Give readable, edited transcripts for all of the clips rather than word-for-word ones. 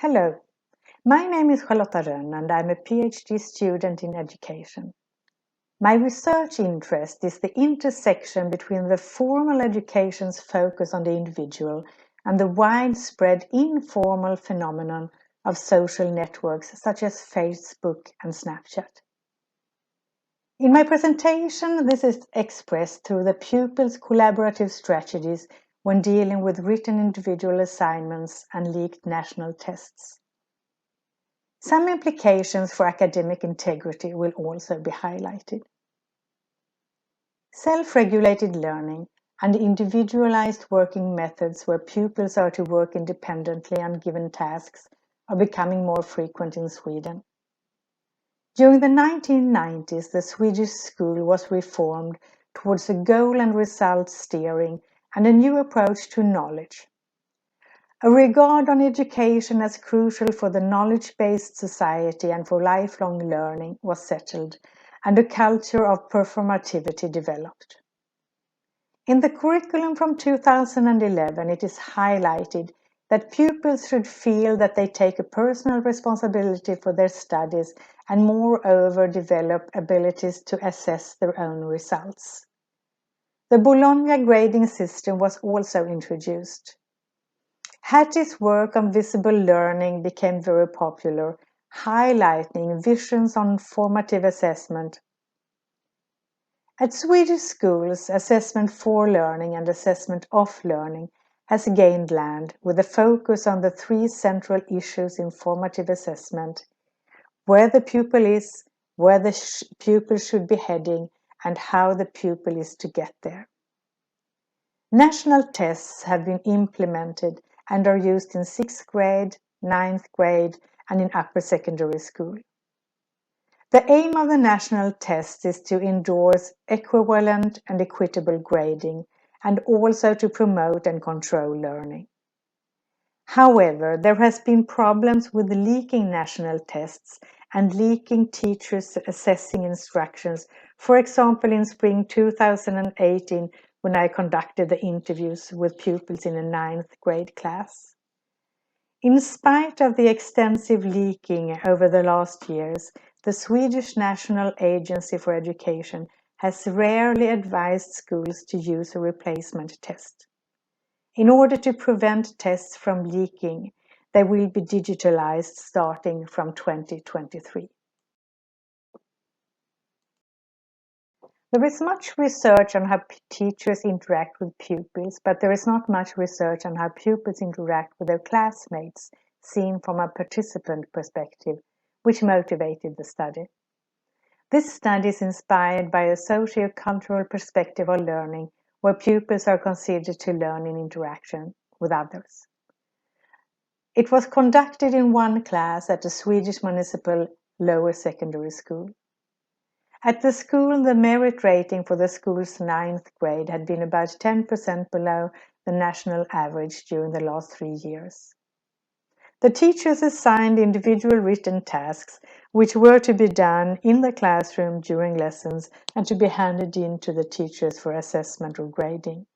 Hello, my name is Charlotta Ronn and I'm a PhD student in education. My research interest is the intersection between the formal education's focus on the individual and the widespread informal phenomenon of social networks such as Facebook and Snapchat. In my presentation, this is expressed through the pupils' collaborative strategies when dealing with written individual assignments and leaked national tests. Some implications for academic integrity will also be highlighted. Self-regulated learning and individualized working methods where pupils are to work independently on given tasks are becoming more frequent in Sweden. During the 1990s, the Swedish school was reformed towards a goal and result steering and a new approach to knowledge. A regard on education as crucial for the knowledge-based society and for lifelong learning was settled, and a culture of performativity developed. In the curriculum from 2011, it is highlighted that pupils should feel that they take a personal responsibility for their studies and moreover develop abilities to assess their own results. The Bologna grading system was also introduced. Hattie's work on visible learning became very popular, highlighting visions on formative assessment. At Swedish schools, assessment for learning and assessment of learning has gained land with a focus on the three central issues in formative assessment: where the pupil is, where the pupil should be heading, and how the pupil is to get there. National tests have been implemented and are used in 6th grade, 9th grade, and in upper secondary school. The aim of the national test is to endorse equivalent and equitable grading and also to promote and control learning. However, there has been problems with leaking national tests and leaking teachers assessing instructions, for example in spring 2018 when I conducted the interviews with pupils in a 9th grade class. In spite of the extensive leaking over the last years, the Swedish National Agency for Education has rarely advised schools to use a replacement test. In order to prevent tests from leaking, they will be digitalized starting from 2023. There is much research on how teachers interact with pupils, but there is not much research on how pupils interact with their classmates, seen from a participant perspective, which motivated the study. This study is inspired by a socio-cultural perspective of learning, where pupils are considered to learn in interaction with others. It was conducted in one class at a Swedish municipal lower secondary school. At the school, the merit rating for the school's 9th grade had been about 10% below the national average during the last 3 years. The teachers assigned individual written tasks which were to be done in the classroom during lessons and to be handed in to the teachers for assessment or grading.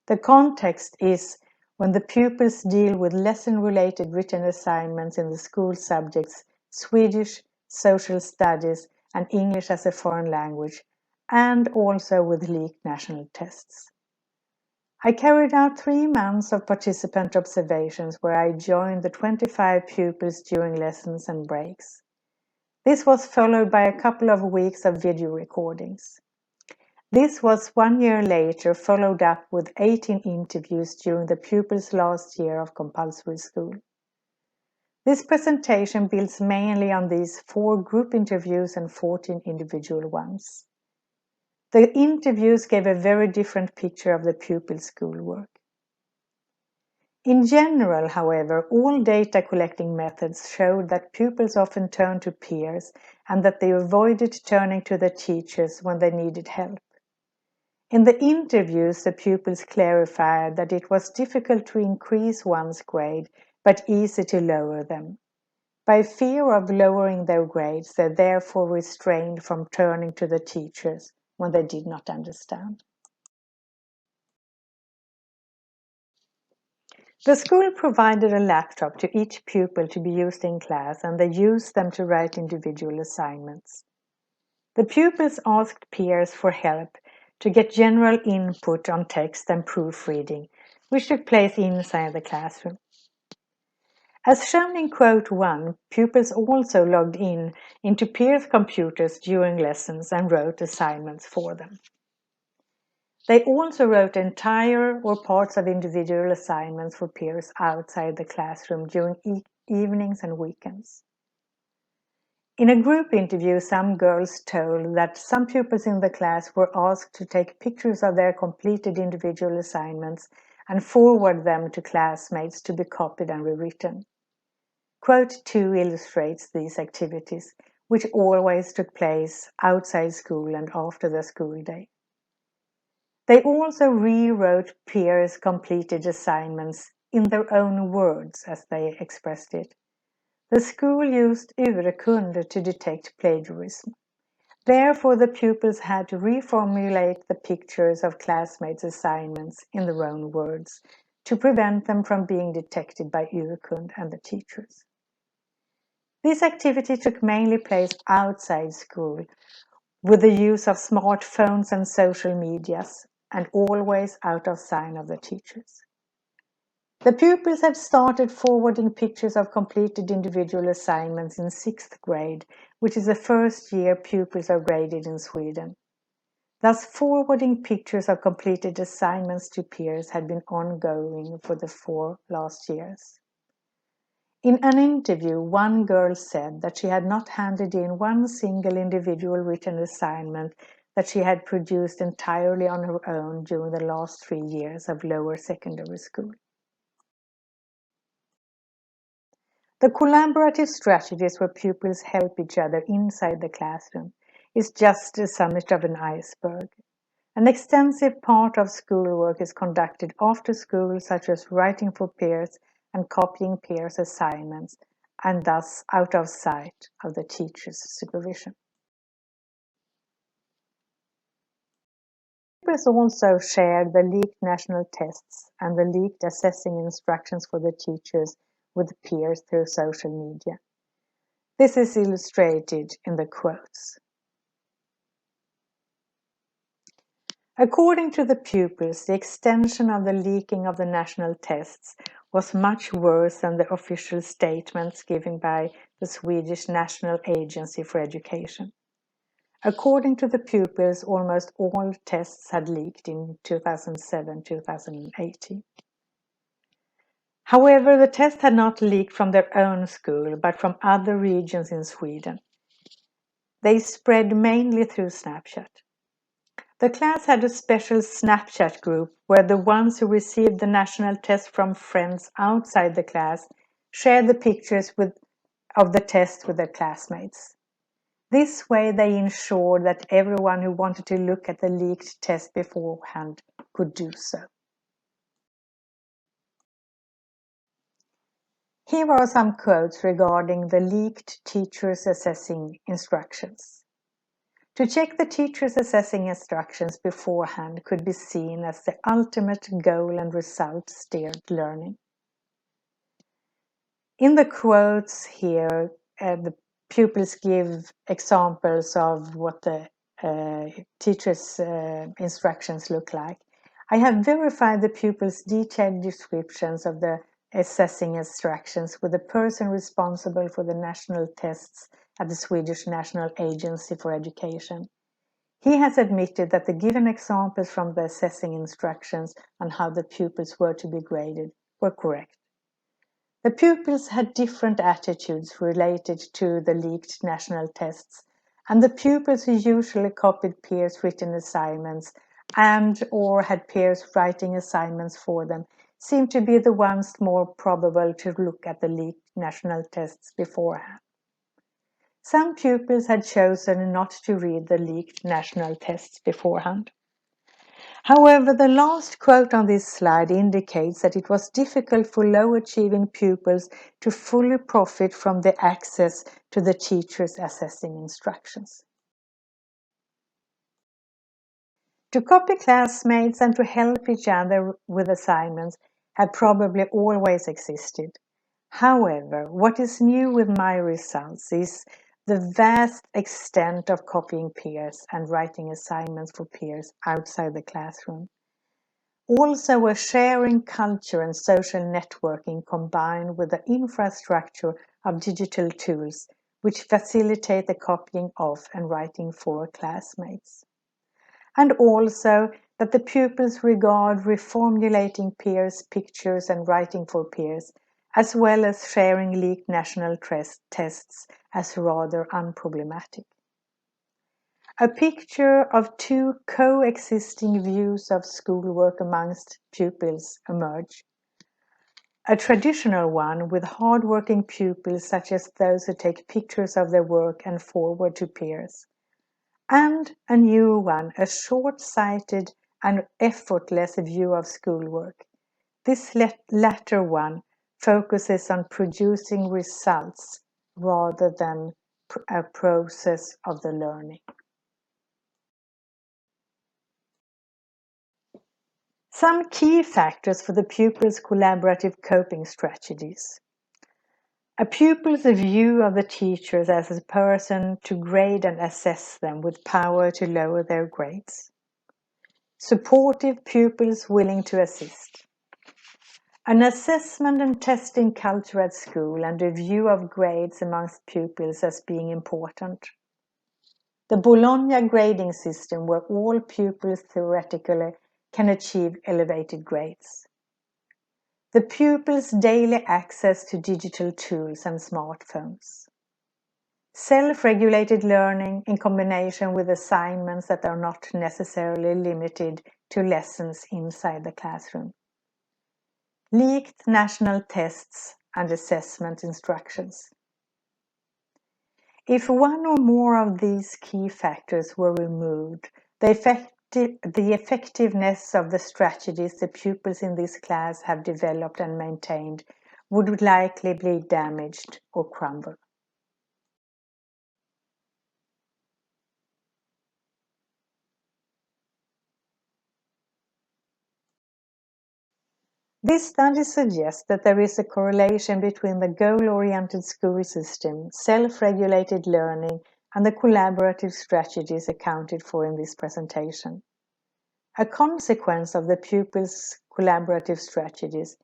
The context is when the pupils deal with lesson-related written assignments in the school subjects Swedish, social studies, and English as a foreign language, and also with leaked national tests. I carried out 3 months of participant observations where I joined the 25 pupils during lessons and breaks. This was followed by a couple of weeks of video recordings. This was 1 year later followed up with 18 interviews during the pupils' last year of compulsory school. This presentation builds mainly on these 4 group interviews and 14 individual ones. The interviews gave a very different picture of the pupils' schoolwork. In general, however, all data collecting methods showed that pupils often turned to peers and that they avoided turning to the teachers when they needed help. In the interviews, the pupils clarified that it was difficult to increase one's grade, but easy to lower them. By fear of lowering their grades, they therefore refrained from turning to the teachers when they did not understand. The school provided a laptop to each pupil to be used in class, and they used them to write individual assignments. The pupils asked peers for help to get general input on text and proofreading, which took place inside the classroom. As shown in quote 1, pupils also logged into peers' computers during lessons and wrote assignments for them. They also wrote entire or parts of individual assignments for peers outside the classroom during evenings and weekends. In a group interview, some girls told that some pupils in the class were asked to take pictures of their completed individual assignments and forward them to classmates to be copied and rewritten. Quote 2 illustrates these activities, which always took place outside school and after the school day. They also rewrote peers' completed assignments in their own words, as they expressed it. The school used urkunde to detect plagiarism. Therefore, the pupils had to reformulate the pictures of classmates' assignments in their own words to prevent them from being detected by urkunde and the teachers. This activity took mainly place outside school, with the use of smartphones and social medias, and always out of sight of the teachers. The pupils had started forwarding pictures of completed individual assignments in 6th grade, which is the first year pupils are graded in Sweden. Thus, forwarding pictures of completed assignments to peers had been ongoing for the 4 last years. In an interview, one girl said that she had not handed in one single individual written assignment that she had produced entirely on her own during the last 3 years of lower secondary school. The collaborative strategies where pupils help each other inside the classroom is just the summit of an iceberg. An extensive part of schoolwork is conducted after school, such as writing for peers and copying peers' assignments, and thus out of sight of the teacher's supervision. Pupils also shared the leaked national tests and the leaked assessing instructions for the teachers with peers through social media. This is illustrated in the quotes. According to the pupils, the extension of the leaking of the national tests was much worse than the official statements given by the Swedish National Agency for Education. According to the pupils, almost all tests had leaked in 2007-2018. However, the test had not leaked from their own school, but from other regions in Sweden. They spread mainly through Snapchat. The class had a special Snapchat group where the ones who received the national test from friends outside the class shared the pictures of the test with their classmates. This way they ensured that everyone who wanted to look at the leaked test beforehand could do so. Here are some quotes regarding the leaked teachers' assessing instructions. To check the teacher's assessing instructions beforehand could be seen as the ultimate goal and result-steered learning. In the quotes here, the pupils give examples of what the teacher's instructions look like. I have verified the pupils' detailed descriptions of the assessing instructions with the person responsible for the national tests at the Swedish National Agency for Education. He has admitted that the given examples from the assessing instructions on how the pupils were to be graded were correct. The pupils had different attitudes related to the leaked national tests, and the pupils who usually copied peers' written assignments and/or had peers writing assignments for them seemed to be the ones more probable to look at the leaked national tests beforehand. Some pupils had chosen not to read the leaked national tests beforehand. However, the last quote on this slide indicates that it was difficult for low-achieving pupils to fully profit from the access to the teacher's assessing instructions. To copy classmates and to help each other with assignments, had probably always existed. However, what is new with my results is the vast extent of copying peers and writing assignments for peers outside the classroom. Also, a sharing culture and social networking combined with the infrastructure of digital tools which facilitate the copying of and writing for classmates. And also that the pupils regard reformulating peers' pictures and writing for peers, as well as sharing leaked national tests as rather unproblematic. A picture of two coexisting views of schoolwork amongst pupils emerge. A traditional one with hard-working pupils such as those who take pictures of their work and forward to peers. And a new one, a short-sighted and effortless view of schoolwork. This latter one focuses on producing results rather than a process of the learning. Some key factors for the pupil's collaborative coping strategies. A pupil's view of the teachers as a person to grade and assess them with power to lower their grades. Supportive pupils willing to assist. An assessment and testing culture at school and a view of grades amongst pupils as being important. The Bologna grading system where all pupils theoretically can achieve elevated grades. The pupils' daily access to digital tools and smartphones. Self-regulated learning in combination with assignments that are not necessarily limited to lessons inside the classroom. Leaked national tests and assessment instructions. If one or more of these key factors were removed, the effectiveness of the strategies the pupils in this class have developed and maintained would likely be damaged or crumble. This study suggests that there is a correlation between the goal-oriented school system, self-regulated learning, and the collaborative strategies accounted for in this presentation. A consequence of the pupils' collaborative strategies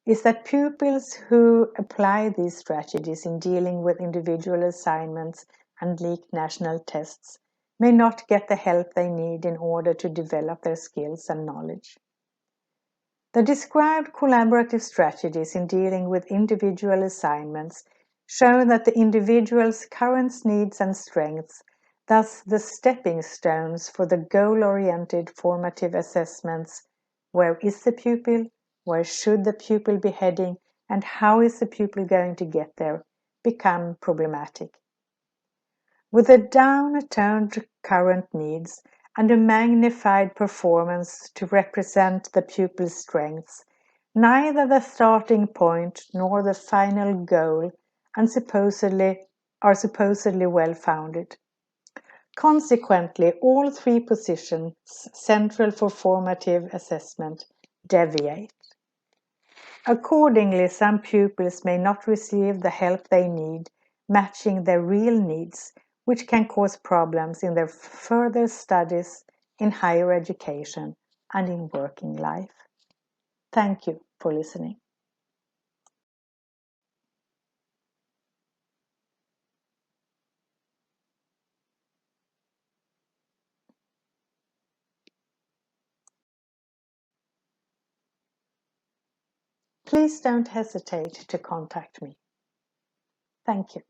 is that pupils who apply these strategies in dealing with individual assignments and leaked national tests may not get the help they need in order to develop their skills and knowledge. The described collaborative strategies in dealing with individual assignments show that the individual's current needs and strengths, thus the stepping stones for the goal-oriented formative assessments, where is the pupil, where should the pupil be heading, and how is the pupil going to get there, become problematic. With a down-toned current needs, and a magnified performance to represent the pupil's strengths, neither the starting point nor the final goal are supposedly well-founded. Consequently, all three positions central for formative assessment deviate. Accordingly, some pupils may not receive the help they need, matching their real needs, which can cause problems in their further studies, in higher education, and in working life. Thank you for listening. Please don't hesitate to contact me. Thank you.